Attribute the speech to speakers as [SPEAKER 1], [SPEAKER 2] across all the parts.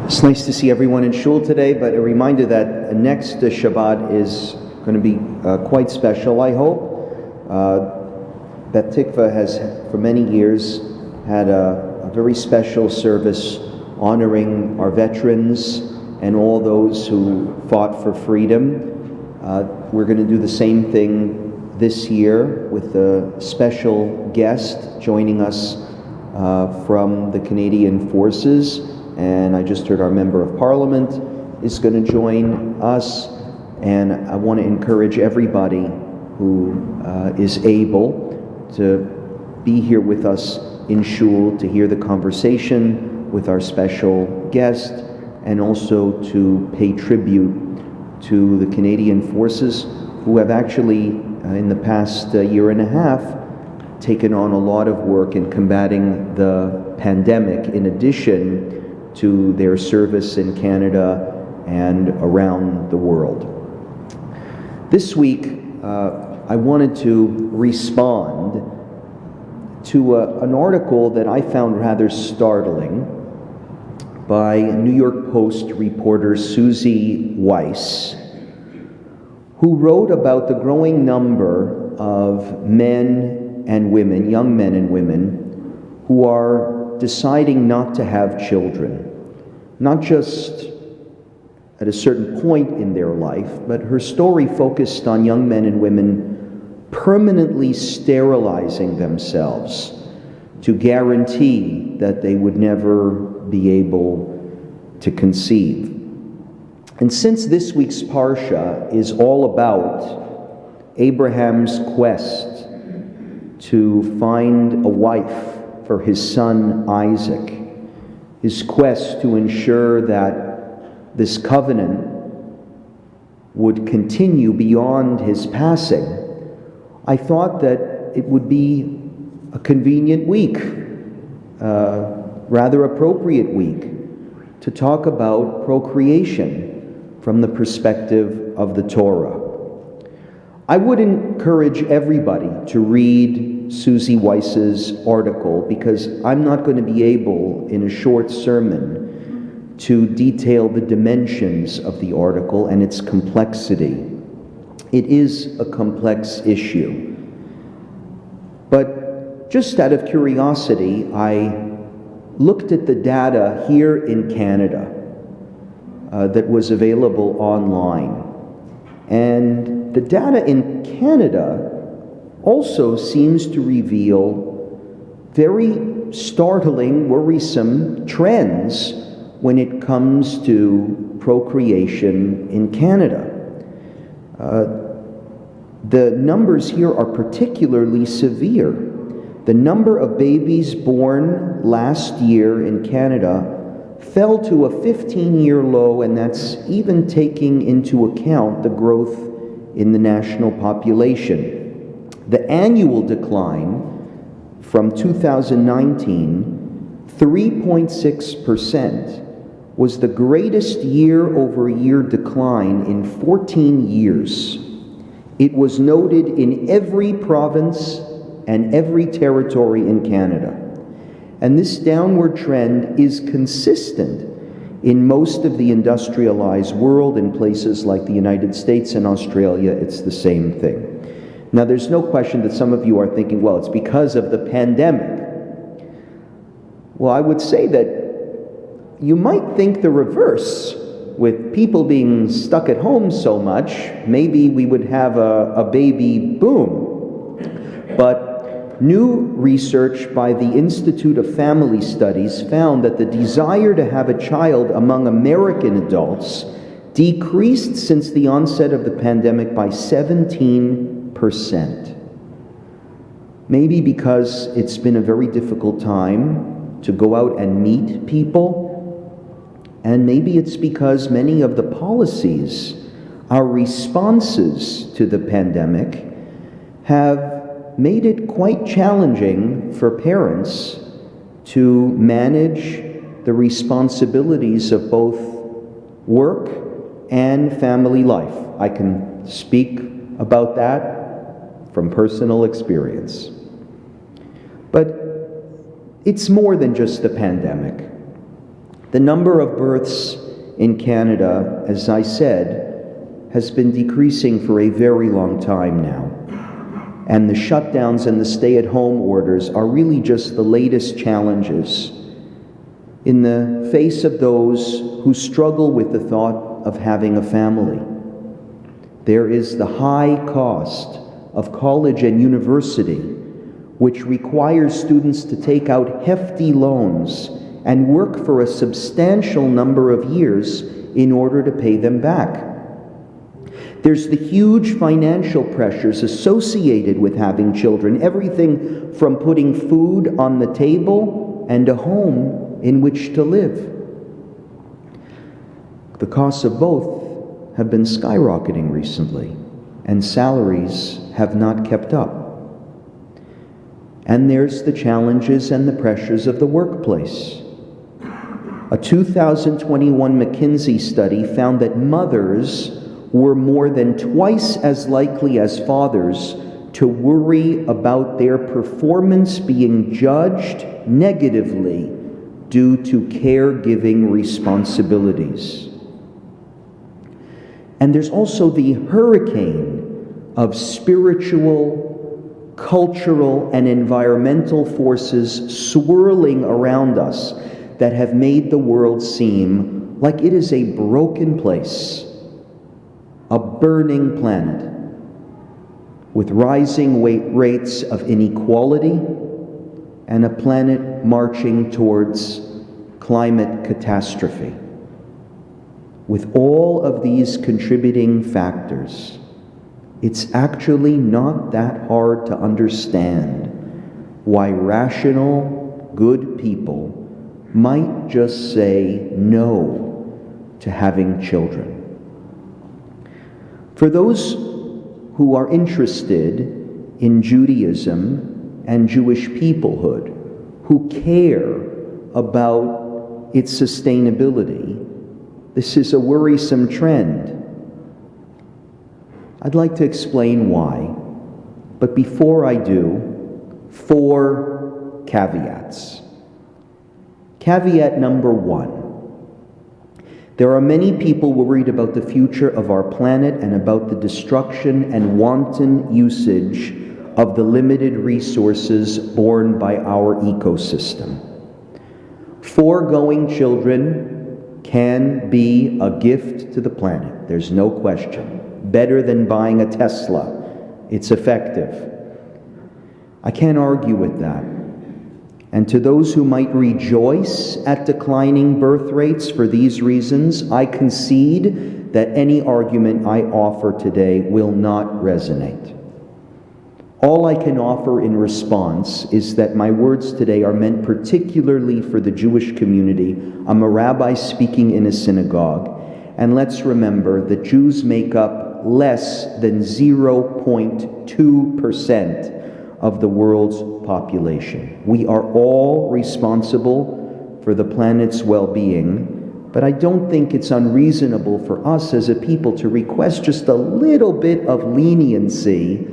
[SPEAKER 1] It's nice to see everyone in shul today, but a reminder that next Shabbat is going to be quite special, I hope. Bet Tikva has, for many years, had a very special service honoring our veterans and all those who fought for freedom. We're going to do the same thing this year with a special guest joining us from the Canadian Forces. And I just heard our Member of Parliament is going to join us. And I want to encourage everybody who is able to be here with us in shul to hear the conversation with our special guest, and also to pay tribute to the Canadian Forces, who have actually, in the past year and a half, taken on a lot of work in combating the pandemic, in addition to their service in Canada and around the world. This week, I wanted to respond to an article that I found rather startling by New York Post reporter Susie Weiss, who wrote about the growing number of men and women, young men and women, who are deciding not to have children, not just at a certain point in their life, but her story focused on young men and women permanently sterilizing themselves to guarantee that they would never be able to conceive. And since this week's Parsha is all about Abraham's quest to find a wife for his son Isaac, his quest to ensure that this covenant would continue beyond his passing, I thought that it would be a convenient week, rather appropriate week, to talk about procreation from the perspective of the Torah. I would encourage everybody to read Susie Weiss's article, because I'm not going to be able, in a short sermon, to detail the dimensions of the article and its complexity. It is a complex issue. But just out of curiosity, I looked at the data here in Canada that was available online. And the data in Canada also seems to reveal very startling, worrisome trends when it comes to procreation in Canada. The numbers here are particularly severe. The number of babies born last year in Canada fell to a 15-year low, and that's even taking into account the growth in the national population. The annual decline from 2019, 3.6%, was the greatest year-over-year decline in 14 years. It was noted in every province and every territory in Canada. And this downward trend is consistent in most of the industrialized world. In places like the United States and Australia, it's the same thing. Now, there's no question that some of you are thinking, well, it's because of the pandemic. Well, I would say that you might think the reverse. With people being stuck at home so much, maybe we would have a baby boom. But new research by the Institute of Family Studies found that the desire to have a child among American adults decreased since the onset of the pandemic by 17%. Maybe because it's been a very difficult time to go out and meet people, and maybe it's because many of the policies, our responses to the pandemic, have made it quite challenging for parents to manage the responsibilities of both work and family life. I can speak about that from personal experience. But it's more than just the pandemic. The number of births in Canada, as I said, has been decreasing for a very long time now. And the shutdowns and the stay-at-home orders are really just the latest challenges in the face of those who struggle with the thought of having a family. There is the high cost of college and university, which requires students to take out hefty loans and work for a substantial number of years in order to pay them back. There's the huge financial pressures associated with having children, everything from putting food on the table and a home in which to live. The costs of both have been skyrocketing recently, and salaries have not kept up. And there's the challenges and the pressures of the workplace. A 2021 McKinsey study found that mothers were more than twice as likely as fathers to worry about their performance being judged negatively due to caregiving responsibilities. And there's also the hurricane of spiritual, cultural, and environmental forces swirling around us that have made the world seem like it is a broken place, a burning planet, with rising rates of inequality and a planet marching towards climate catastrophe. With all of these contributing factors, it's actually not that hard to understand why rational, good people might just say no to having children. For those who are interested in Judaism and Jewish peoplehood, who care about its sustainability, this is a worrisome trend. I'd like to explain why, but before I do, 4 caveats. Caveat number 1. There are many people worried about the future of our planet and about the destruction and wanton usage of the limited resources borne by our ecosystem. Foregoing children can be a gift to the planet, there's no question. Better than buying a Tesla. It's effective. I can't argue with that. And to those who might rejoice at declining birth rates for these reasons, I concede that any argument I offer today will not resonate. All I can offer in response is that my words today are meant particularly for the Jewish community. I'm a rabbi speaking in a synagogue, and let's remember that Jews make up less than 0.2% of the world's population. We are all responsible for the planet's well-being, but I don't think it's unreasonable for us as a people to request just a little bit of leniency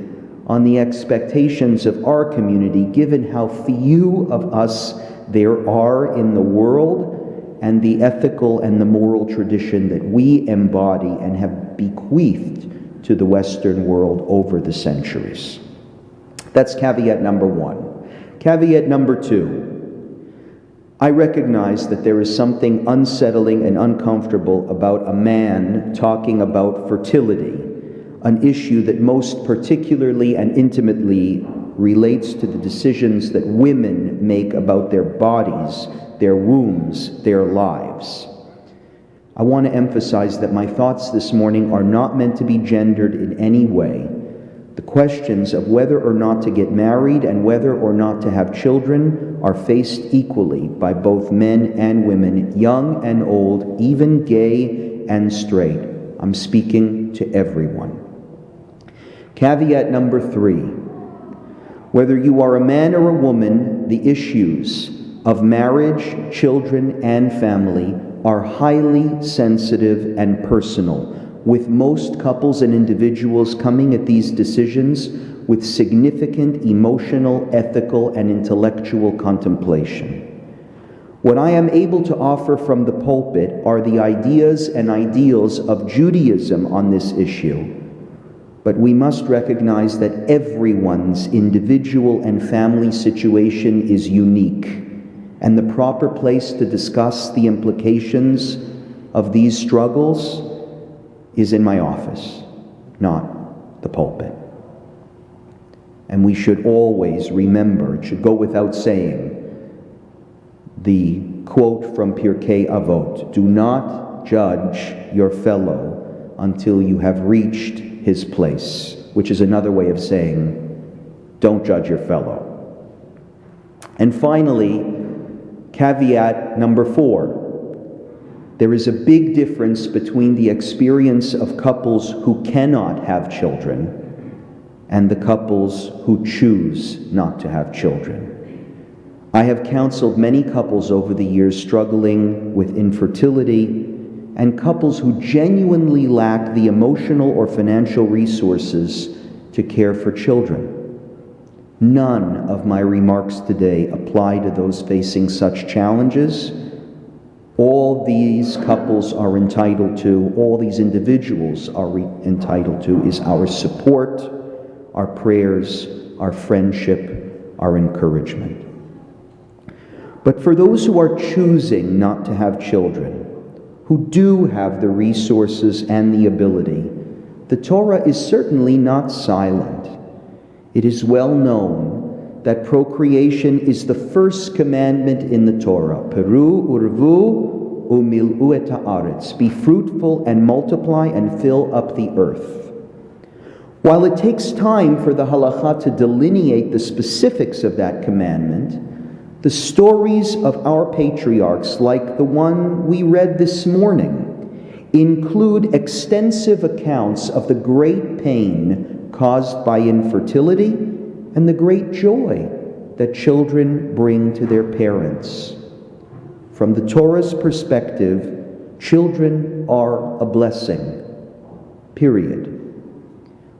[SPEAKER 1] on the expectations of our community, given how few of us there are in the world and the ethical and the moral tradition that we embody and have bequeathed to the Western world over the centuries. That's caveat number 1. Caveat number 2. I recognize that there is something unsettling and uncomfortable about a man talking about fertility, an issue that most particularly and intimately relates to the decisions that women make about their bodies, their wombs, their lives. I want to emphasize that my thoughts this morning are not meant to be gendered in any way. The questions of whether or not to get married and whether or not to have children are faced equally by both men and women, young and old, even gay and straight. I'm speaking to everyone. Caveat number 3. Whether you are a man or a woman, the issues of marriage, children, and family are highly sensitive and personal, with most couples and individuals coming at these decisions with significant emotional, ethical, and intellectual contemplation. What I am able to offer from the pulpit are the ideas and ideals of Judaism on this issue, but we must recognize that everyone's individual and family situation is unique, and the proper place to discuss the implications of these struggles is in my office, not the pulpit. And we should always remember, it should go without saying, the quote from Pirkei Avot, do not judge your fellow until you have reached his place, which is another way of saying, don't judge your fellow. And finally, caveat number 4, there is a big difference between the experience of couples who cannot have children and the couples who choose not to have children. I have counseled many couples over the years struggling with infertility and couples who genuinely lack the emotional or financial resources to care for children. None of my remarks today apply to those facing such challenges. All these couples are entitled to, all these individuals are entitled to, is our support, our prayers, our friendship, our encouragement. But for those who are choosing not to have children, who do have the resources and the ability, the Torah is certainly not silent. It is well known that procreation is the first commandment in the Torah. Peru urvu umil'u et haaretz. Be fruitful and multiply and fill up the earth. While it takes time for the halakha to delineate the specifics of that commandment, the stories of our patriarchs, like the one we read this morning, include extensive accounts of the great pain caused by infertility and the great joy that children bring to their parents. From the Torah's perspective, children are a blessing, period.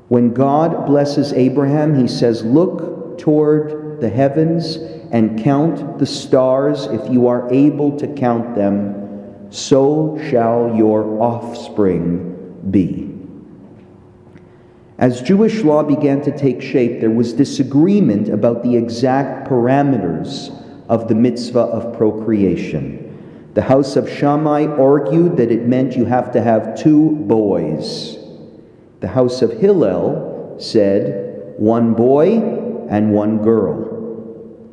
[SPEAKER 1] When God blesses Abraham, he says, look toward the heavens and count the stars if you are able to count them, so shall your offspring be. As Jewish law began to take shape, there was disagreement about the exact parameters of the Mitzvah of Procreation. The house of Shammai argued that it meant you have to have 2 boys. The house of Hillel said 1 boy and 1 girl.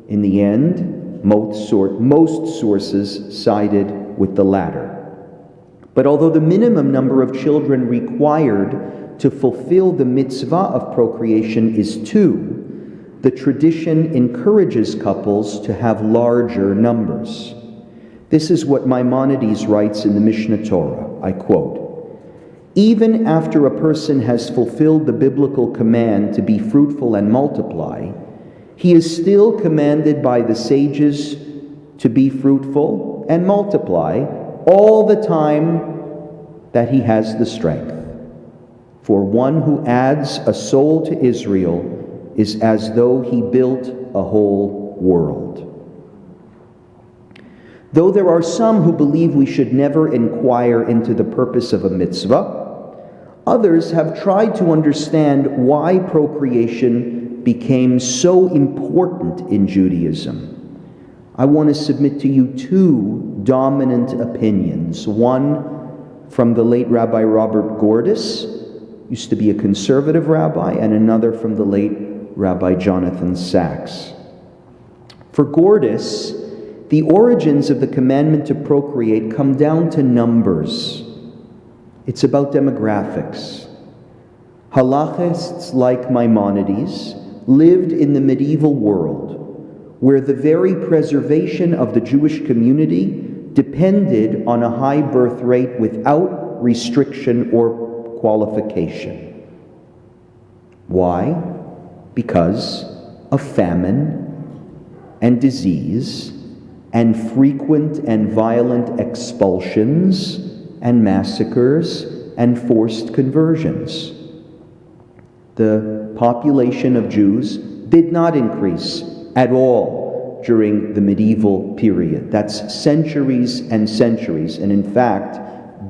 [SPEAKER 1] In the end, most sources sided with the latter. But although the minimum number of children required to fulfill the mitzvah of procreation is 2, the tradition encourages couples to have larger numbers. This is what Maimonides writes in the Mishnah Torah. I quote, even after a person has fulfilled the biblical command to be fruitful and multiply, he is still commanded by the sages to be fruitful and multiply all the time that he has the strength. For one who adds a soul to Israel is as though he built a whole world. Though there are some who believe we should never inquire into the purpose of a mitzvah, others have tried to understand why procreation became so important in Judaism. I want to submit to you 2 dominant opinions. One from the late Rabbi Robert Gordis, used to be a conservative rabbi, and another from the late Rabbi Jonathan Sachs. For Gordis, the origins of the commandment to procreate come down to numbers. It's about demographics. Halachists like Maimonides lived in the medieval world, where the very preservation of the Jewish community depended on a high birth rate without restriction or qualification. Why? Because of famine and disease and frequent and violent expulsions and massacres and forced conversions. The population of Jews did not increase at all during the medieval period. That's centuries and centuries, and in fact,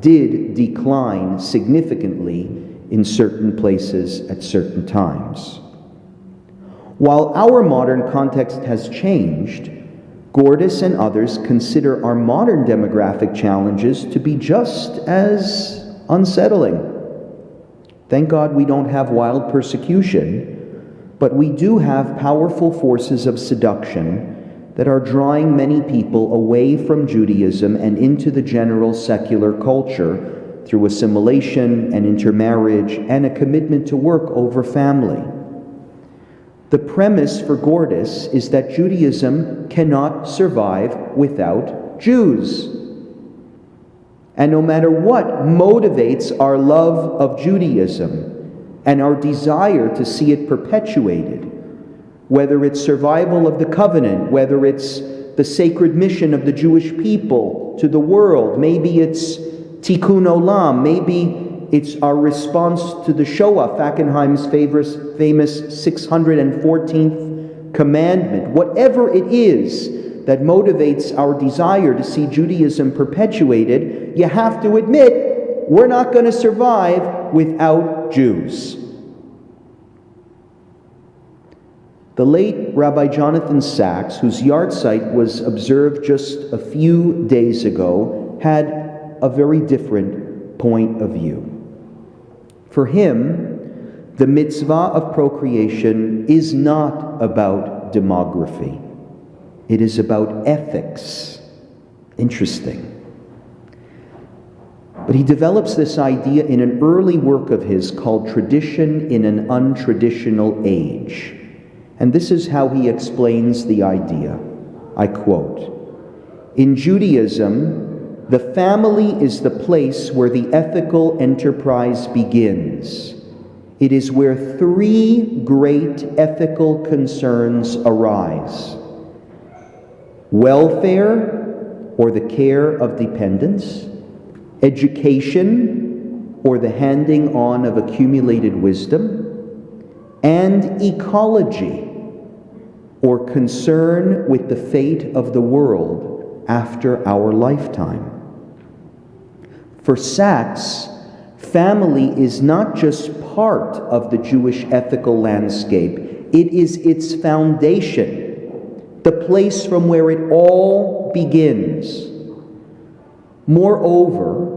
[SPEAKER 1] did decline significantly in certain places at certain times. While our modern context has changed, Gordis and others consider our modern demographic challenges to be just as unsettling. Thank God we don't have wild persecution, but we do have powerful forces of seduction that are drawing many people away from Judaism and into the general secular culture through assimilation and intermarriage and a commitment to work over family. The premise for Gordis is that Judaism cannot survive without Jews. And no matter what motivates our love of Judaism and our desire to see it perpetuated, whether it's survival of the covenant, whether it's the sacred mission of the Jewish people to the world, maybe it's tikkun olam, maybe it's our response to the Shoah, Fackenheim's famous 614th commandment. Whatever it is that motivates our desire to see Judaism perpetuated, you have to admit, we're not going to survive without Jews. The late Rabbi Jonathan Sacks, whose yahrzeit was observed just a few days ago, had a very different point of view. For him, the Mitzvah of Procreation is not about demography. It is about ethics. Interesting. But he develops this idea in an early work of his called Tradition in an Untraditional Age. And this is how he explains the idea. I quote, "In Judaism, the family is the place where the ethical enterprise begins. It is where three great ethical concerns arise: welfare, or the care of dependents; education, or the handing on of accumulated wisdom; and ecology, or concern with the fate of the world after our lifetime." For Sacks, family is not just part of the Jewish ethical landscape, it is its foundation, the place from where it all begins. Moreover,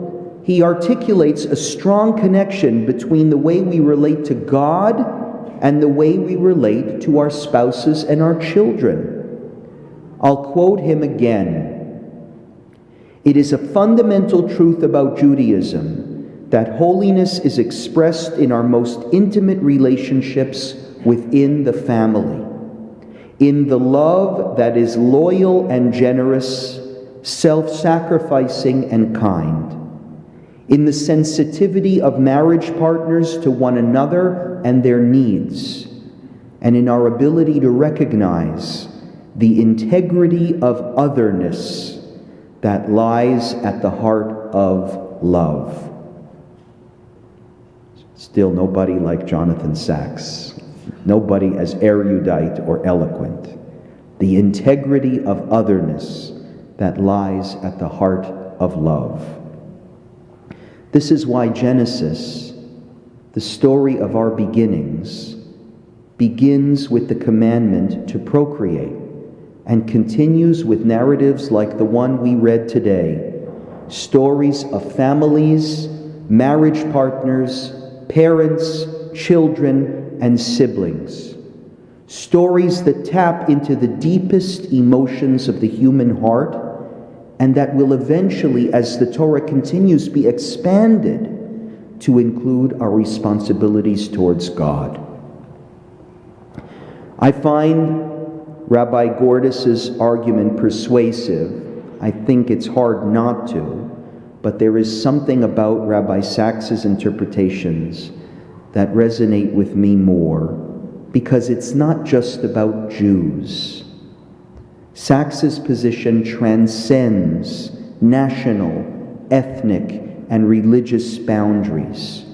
[SPEAKER 1] he articulates a strong connection between the way we relate to God and the way we relate to our spouses and our children. I'll quote him again. "It is a fundamental truth about Judaism that holiness is expressed in our most intimate relationships within the family, in the love that is loyal and generous, self-sacrificing and kind, in the sensitivity of marriage partners to one another and their needs, and in our ability to recognize the integrity of otherness that lies at the heart of love." Still nobody like Jonathan Sacks. Nobody as erudite or eloquent. The integrity of otherness that lies at the heart of love. This is why Genesis, the story of our beginnings, begins with the commandment to procreate and continues with narratives like the one we read today, stories of families, marriage partners, parents, children, and siblings. Stories that tap into the deepest emotions of the human heart and that will eventually, as the Torah continues, be expanded to include our responsibilities towards God. I find Rabbi Gordis's argument persuasive. I think it's hard not to, but there is something about Rabbi Sacks's interpretations that resonate with me more, because it's not just about Jews. Sacks's position transcends national, ethnic, and religious boundaries.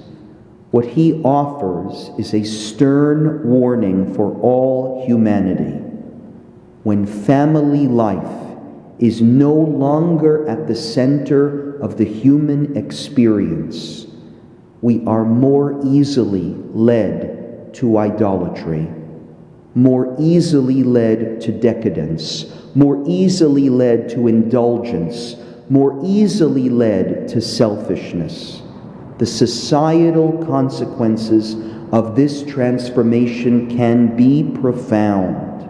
[SPEAKER 1] What he offers is a stern warning for all humanity. when family life is no longer at the center of the human experience, we are more easily led to idolatry, more easily led to decadence, more easily led to indulgence, more easily led to selfishness. The societal consequences of this transformation can be profound,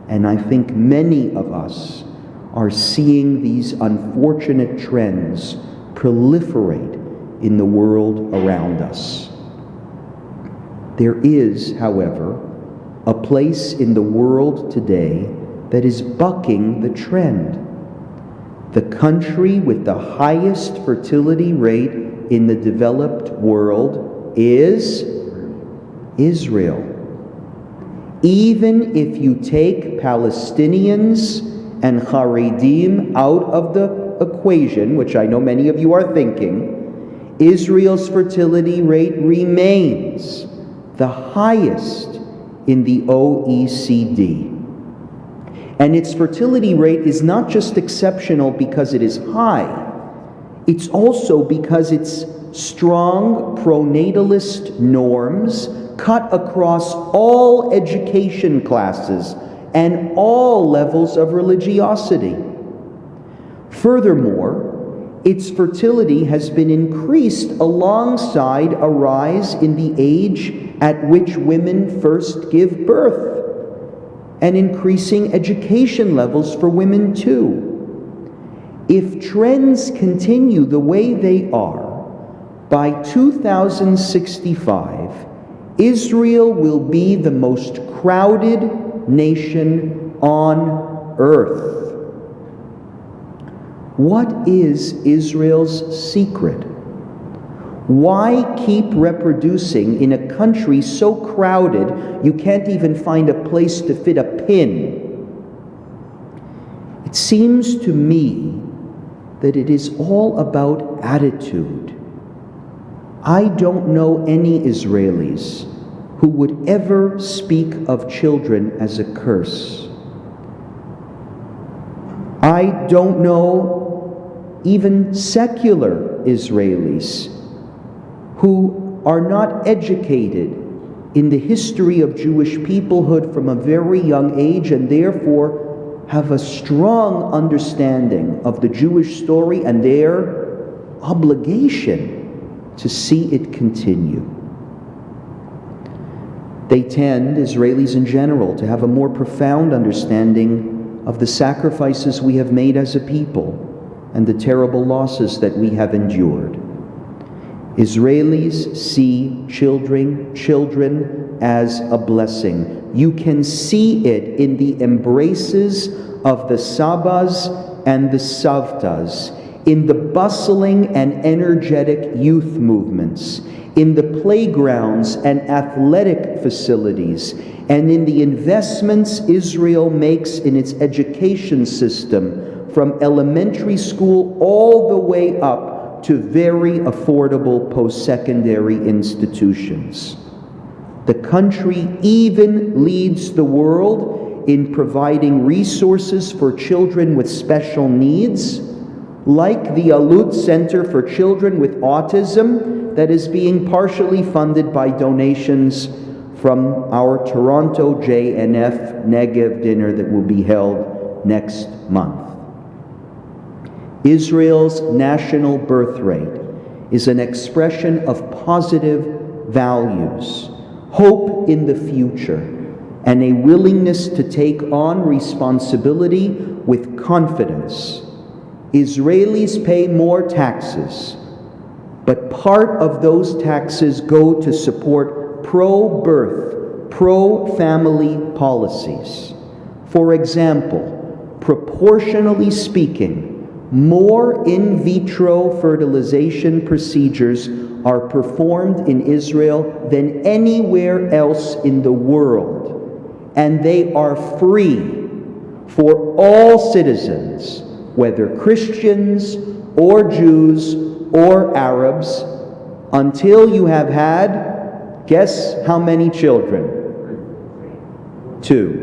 [SPEAKER 1] and I think many of us are seeing these unfortunate trends proliferate in the world around us. There is, however, a place in the world today that is bucking the trend. The country with the highest fertility rate in the developed world is Israel. Even if you take Palestinians and Haredim out of the equation, which I know many of you are thinking, Israel's fertility rate remains the highest in the OECD. And its fertility rate is not just exceptional because it is high, it's also because its strong pronatalist norms cut across all education classes and all levels of religiosity. Furthermore, its fertility has been increased alongside a rise in the age at which women first give birth, and increasing education levels for women too. If trends continue the way they are, by 2065, Israel will be the most crowded nation on earth. What is Israel's secret? Why keep reproducing in a country so crowded you can't even find a place to fit a pin? It seems to me that it is all about attitude. I don't know any Israelis who would ever speak of children as a curse. I don't know even secular Israelis who are not educated in the history of Jewish peoplehood from a very young age and therefore have a strong understanding of the Jewish story and their obligation to see it continue. They tend, Israelis in general, to have a more profound understanding of the sacrifices we have made as a people and the terrible losses that we have endured. Israelis see children as a blessing. You can see it in the embraces of the Sabbas and the Savtas, in the bustling and energetic youth movements, in the playgrounds and athletic facilities, and in the investments Israel makes in its education system, from elementary school all the way up to very affordable post-secondary institutions. The country even leads the world in providing resources for children with special needs, like the Alut Center for Children with Autism that is being partially funded by donations from our Toronto JNF Negev dinner that will be held next month. Israel's national birth rate is an expression of positive values, hope in the future, and a willingness to take on responsibility with confidence. Israelis pay more taxes, but part of those taxes go to support pro-birth, pro-family policies. For example, proportionally speaking, more in vitro fertilization procedures are performed in Israel than anywhere else in the world, and they are free for all citizens, whether Christians or Jews or Arabs, until you have had, guess how many children? 2.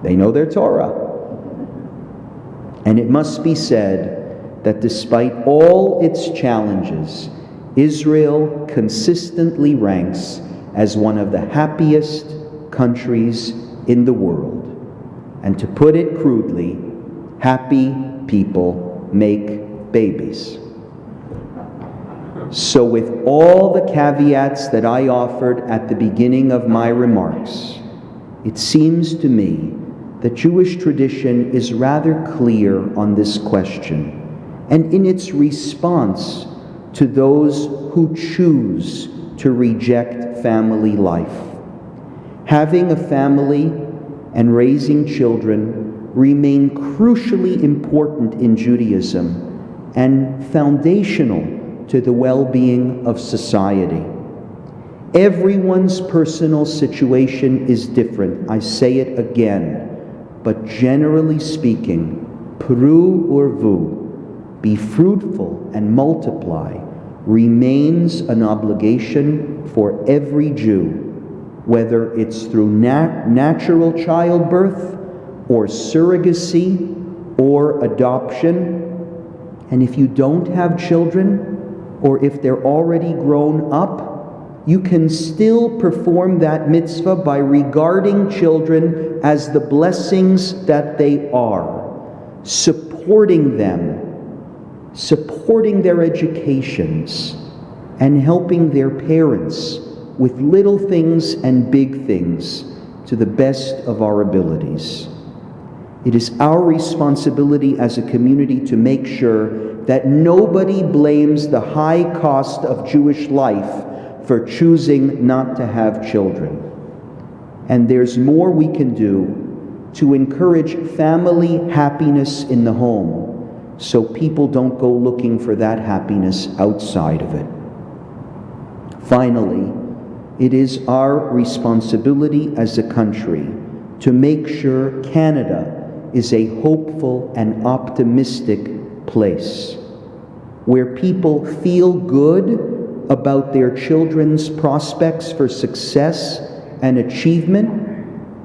[SPEAKER 1] They know their Torah. And it must be said that despite all its challenges, Israel consistently ranks as one of the happiest countries in the world. And to put it crudely, happy people make babies. So with all the caveats that I offered at the beginning of my remarks, it seems to me that Jewish tradition is rather clear on this question, and in its response to those who choose to reject family life. Having a family and raising children remain crucially important in Judaism and foundational to the well-being of society. Everyone's personal situation is different. I say it again. But generally speaking, Pru urvu, be fruitful and multiply, remains an obligation for every Jew, whether it's through natural childbirth or surrogacy or adoption. And if you don't have children, or if they're already grown up, you can still perform that mitzvah by regarding children as the blessings that they are, supporting them, supporting their educations, and helping their parents with little things and big things to the best of our abilities. It is our responsibility as a community to make sure that nobody blames the high cost of Jewish life for choosing not to have children. And there's more we can do to encourage family happiness in the home, so people don't go looking for that happiness outside of it. Finally, it is our responsibility as a country to make sure Canada is a hopeful and optimistic place, where people feel good about their children's prospects for success and achievement,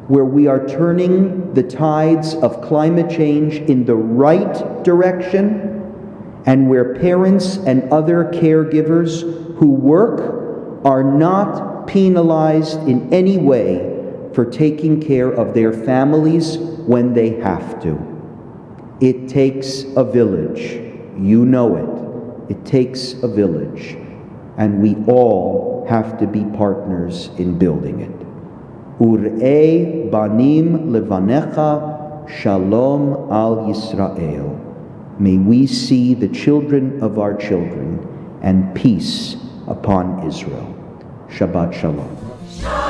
[SPEAKER 1] where we are turning the tides of climate change in the right direction, and where parents and other caregivers who work are not penalized in any way for taking care of their families when they have to. It takes a village. You know it. It takes a village. And we all have to be partners in building it. Ur'ei banim levanecha, shalom al Yisrael. May we see the children of our children and peace upon Israel. Shabbat shalom.